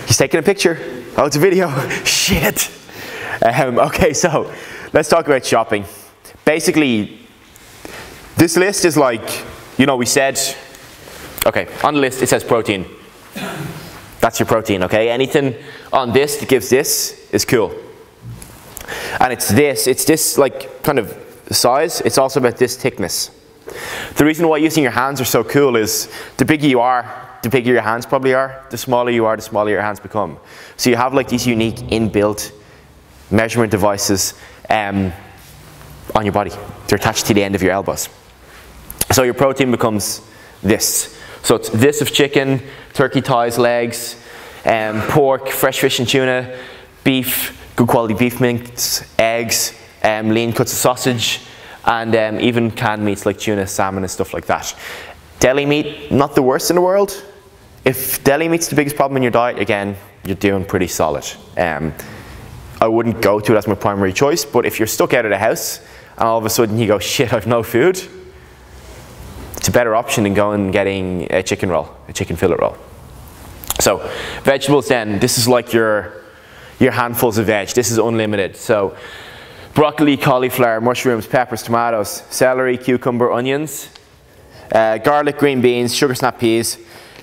He's taking a picture. Oh, it's a video. Shit. Okay, so let's talk about shopping. Basically, this list is like, you know, we said, okay, on the list it says protein. That's your protein, okay? Anything on this that gives this is cool. And it's this like kind of size. It's also about this thickness. The reason why using your hands are so cool is the bigger you are, the bigger your hands probably are. The smaller you are, the smaller your hands become. So you have like these unique inbuilt measurement devices on your body. They're attached to the end of your elbows. So your protein becomes this. So it's this of chicken, turkey thighs, legs, pork, fresh fish and tuna, beef, good quality beef mince, eggs, lean cuts of sausage, and even canned meats like tuna, salmon and stuff like that. Deli meat, not the worst in the world. If deli meat's the biggest problem in your diet, again, you're doing pretty solid. I wouldn't go to it as my primary choice, but if you're stuck out of the house and all of a sudden you go, shit, I've no food, it's a better option than going and getting a chicken roll, a chicken fillet roll. So vegetables then, this is like your handfuls of veg. This is unlimited. So broccoli, cauliflower, mushrooms, peppers, tomatoes, celery, cucumber, onions, garlic, green beans, sugar snap peas,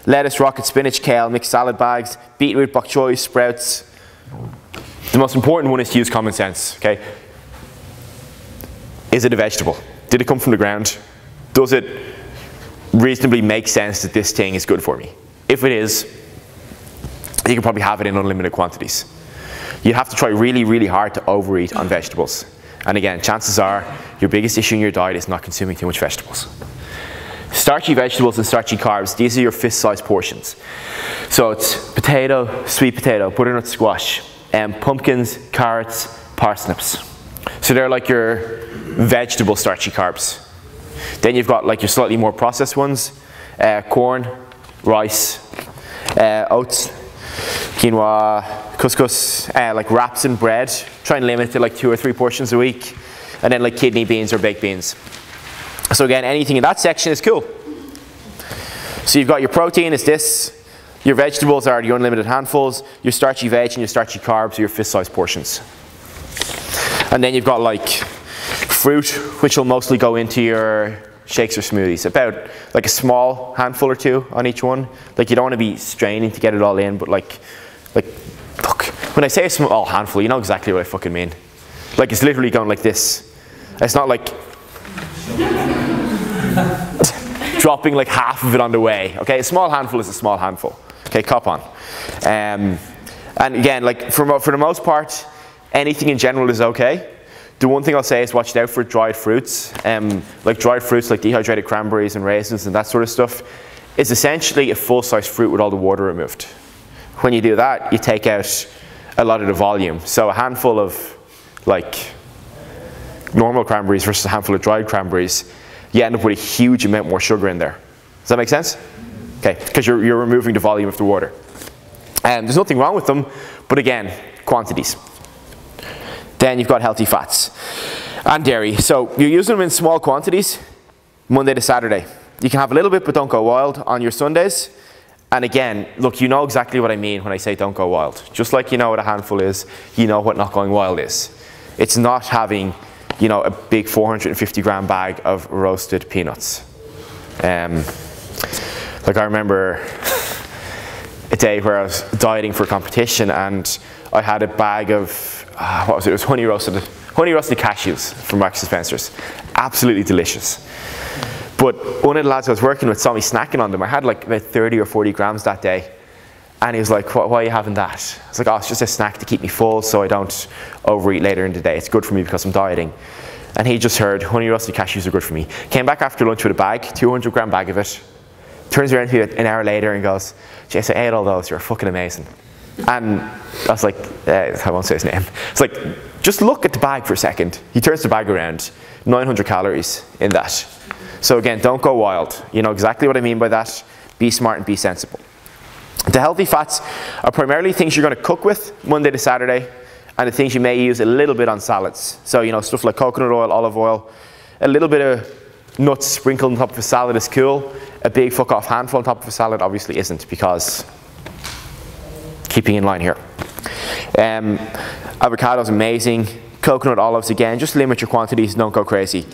lettuce, rocket, spinach, kale, mixed salad bags, beetroot, bok choy, sprouts. The most important one is to use common sense, okay? Is it a vegetable? Did it come from the ground? Does it reasonably make sense that this thing is good for me? If it is, you can probably have it in unlimited quantities. You have to try really, really hard to overeat on vegetables. And again, chances are your biggest issue in your diet is not consuming too much vegetables. Starchy vegetables and starchy carbs, these are your fist-sized portions. So it's potato, sweet potato, butternut squash, pumpkins, carrots, parsnips. So they're like your vegetable starchy carbs. Then you've got like your slightly more processed ones, corn, rice, oats, quinoa, couscous, like wraps in bread. Try and limit it to like 2 or 3 portions a week. And then like kidney beans or baked beans. So again, anything in that section is cool. So you've got your protein is this. Your vegetables are the unlimited handfuls. Your starchy veg and your starchy carbs are your fist-sized portions. And then you've got like fruit, which will mostly go into your shakes or smoothies. About like a small handful or 2 on each one. Like you don't want to be straining to get it all in, but like look, when I say a small handful, you know exactly what I fucking mean. Like it's literally going like this. It's not like dropping like half of it on the way. Okay, a small handful is a small handful. Okay, cop on. And again, like for the most part, anything in general is okay. The one thing I'll say is watch out for dried fruits. Like dried fruits like dehydrated cranberries and raisins and that sort of stuff is essentially a full-size fruit with all the water removed. When you do that, you take out a lot of the volume. So a handful of like normal cranberries versus a handful of dried cranberries, you end up with a huge amount more sugar in there. Does that make sense? Okay, because you're removing the volume of the water. There's nothing wrong with them, but again, quantities. Then you've got healthy fats and dairy. So you're using them in small quantities, Monday to Saturday. You can have a little bit, but don't go wild on your Sundays. And again, look, you know exactly what I mean when I say don't go wild. Just like you know what a handful is, you know what not going wild is. It's not having, you know, a big 450 gram bag of roasted peanuts. Like I remember a day where I was dieting for a competition and I had a bag of, what was it? It was honey roasted cashews from Marks & Spencer's. Absolutely delicious. But one of the lads I was working with saw me snacking on them. I had like about 30 or 40 grams that day. And he was like, why are you having that? I was like, oh, it's just a snack to keep me full so I don't overeat later in the day. It's good for me because I'm dieting. And he just heard honey roasted cashews are good for me. Came back after lunch with a bag, 200 gram bag of it. Turns around to me an hour later and goes, Jason, I ate all those, you're fucking amazing. And I was like, I won't say his name. It's like, just look at the bag for a second. He turns the bag around, 900 calories in that. So again, don't go wild. You know exactly what I mean by that. Be smart and be sensible. The healthy fats are primarily things you're going to cook with Monday to Saturday, and the things you may use a little bit on salads. So, you know, stuff like coconut oil, olive oil, a little bit of nuts sprinkled on top of a salad is cool. A big fuck off handful on top of a salad obviously isn't, because keeping in line here. Avocado's amazing. Coconut olives, again, just limit your quantities, don't go crazy.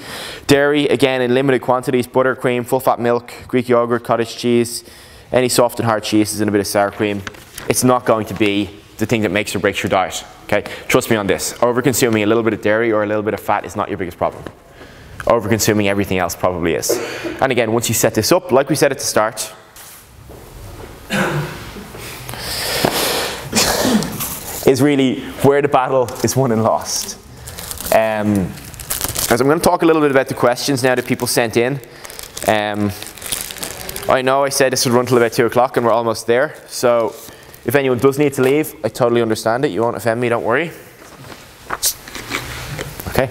Dairy, again, in limited quantities, butter, cream, full fat milk, Greek yogurt, cottage cheese, any soft and hard cheeses and a bit of sour cream. It's not going to be the thing that makes or breaks your diet, okay? Trust me on this. Over-consuming a little bit of dairy or a little bit of fat is not your biggest problem. Over-consuming everything else probably is. And again, once you set this up, like we said at the start, is really where the battle is won and lost. As I'm going to talk a little bit about the questions now that people sent in. I know I said this would run till about 2 o'clock and we're almost there. So if anyone does need to leave, I totally understand it. You won't offend me, don't worry. Okay.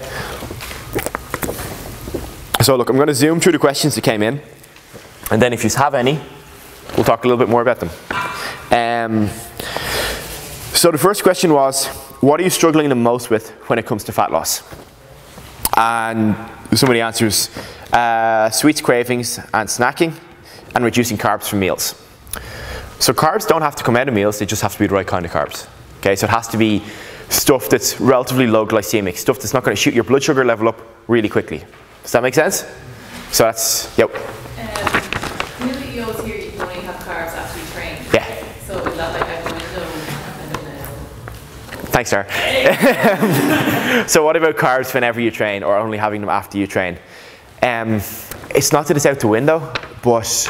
So look, I'm going to zoom through the questions that came in. And then if you have any, we'll talk a little bit more about them. So the first question was, what are you struggling the most with when it comes to fat loss? And some of the answers, sweets cravings and snacking, and reducing carbs from meals. So carbs don't have to come out of meals, they just have to be the right kind of carbs. Okay, so it has to be stuff that's relatively low glycemic, stuff that's not going to shoot your blood sugar level up really quickly. Does that make sense? So that's, yep. You know that you always hear you can only have carbs after you train. Yeah. So is that like a window? Thanks, Sarah. So what about carbs whenever you train or only having them after you train? It's not that it's out the window, but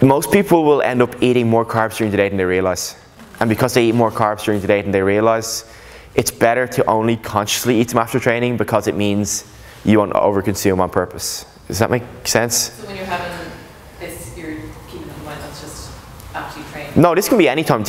most people will end up eating more carbs during the day than they realize. And because they eat more carbs during the day than they realize, it's better to only consciously eat them after training because it means you won't overconsume on purpose. Does that make sense? So when you're having this, you're keeping in mind that's just after you train? No, this can be any time.